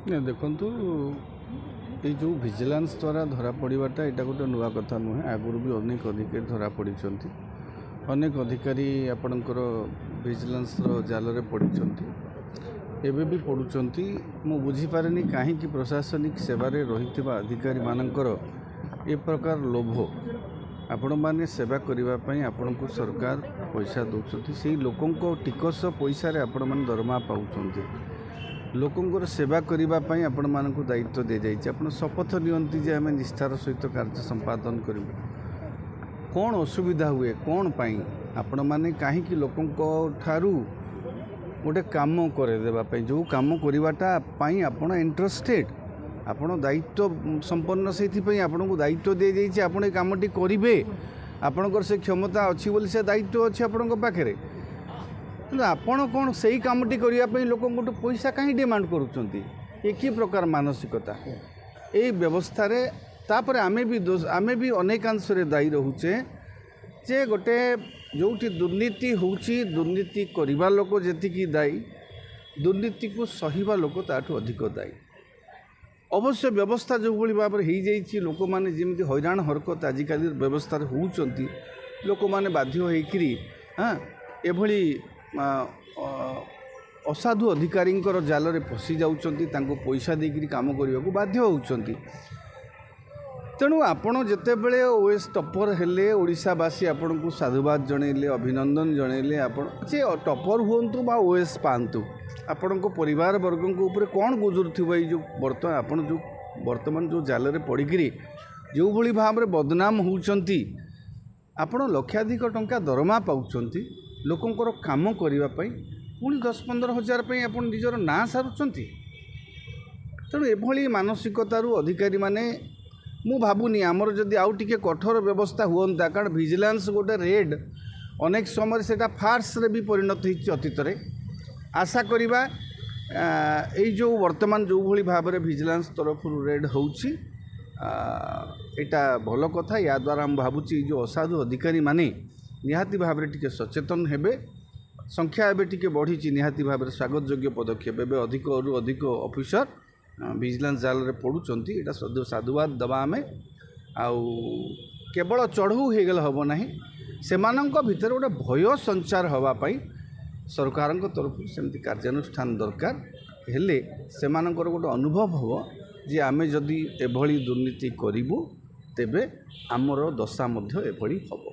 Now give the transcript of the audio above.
देखु ये जो विजिलेंस द्वारा धरा पड़ाटा यहाँ गोटे नुआ कथा नुहे आगुरी भी अनेक अधिकारी धरा पड़ी अनेक अधिकारी आपणकर विजिलेंस जाल पड़ी एबे भी पड़ुंट मु बुझीपारे कहीं प्रशासनिक सेवार रही अधिकारी मानकर ए प्रकार लोभ आपण मैंने सेवा करने आपण को सरकार पैसा दौरान से लोकों टिकस पैसा आपण मैंने दरमा पाँच लोकंर सेवा करने आपण मान दायित्व दी जाइए आप शपथ नियंती जे आम निष्ठार सहित कार्य संपादन करूँ कौन असुविधा हुए कौन पाई आपण मैंने कहीं लोकों ठारू गोटे काम करदेवाई जो कम करवाटा आपण इंटरेस्टेड आपण दायित्व संपन्न से आपन को दायित्व दी जाइए आप कमटी करेंगे आपणकर से क्षमता अच्छी बोली से दायित्व अच्छी आपण पाखे आपण कौन से ही कमटी करने लोक पैसा कहीं डिमांड करुँच कि प्रकार मानसिकता यही व्यवस्था तापर आमे भी अनेकांश दायी रोचे जे गोटे जो दुर्नीति होची दुर्नीति करवा लोक जी दायी दुर्नीति को सहिबा लोक ताठू अधिक दायी अवश्य व्यवस्था जो भाई भाव में लोक मैंने जमी हैरान हरकत आजिकल व्यवस्था होती लोक मैंने बाध्य होकरी हाँ एभली असाधु अधिकारी जाल में फसी जाउछंती पैसा देकर काम करने को बाध्य होउछंती तेणु आपण जितेबले ओएस टपर हेले ओडिशावासी आपण को साधुवाद जनइले अभिनंदन जनइले आपण जे टपर हुंतु बा ओएस पांतु आपण को परिवार वर्ग को ऊपर कौन गुजर थी जो बर्तमान आपण जो वर्तमान जो जाल में पड़िकी जो भली भाव में बदनाम होउछंती आपण लक्षाधिक टंका दरमा पाउछंती लोकंकर काम करने पुणी 10-15 हजार आप निजर ना सारुंट तेणु एभली मानसिकतारू अधिकारी माने मु भावुनी आमर जदि आउ टिके कठोर व्यवस्था हुआ कारण विजिलेंस गोटे रेड अनेक समय से फार्स रे भी परिणत होती अतीत आशा करिबा एई जो वर्तमान जो भली भाव में विजिलेंस तरफ रेड होउची एटा भल कथा या द्वारा हम भावुची जो असाधु अधिकारी माने निहाती भाव में टिके सचेतन हेबे संख्या एवं टिके बढ़ी निहाती भाव में स्वागत योग्य पदक्षेप एवं अधिक ऑफिसर विजिलेंस जाल में पड़ुंट यहाँ साधुवाद दबा आम आउ केवल चढ़ऊ हो गले हम ना से भितर गोटे भय संचार होगापाई सरकार तरफ सेमती कार्यानुष्ठान दरकार हेले से गोटे अनुभव हम जे आम जदि एभली दुर्नीति करूँ तेबे आमर दशा एभली हम।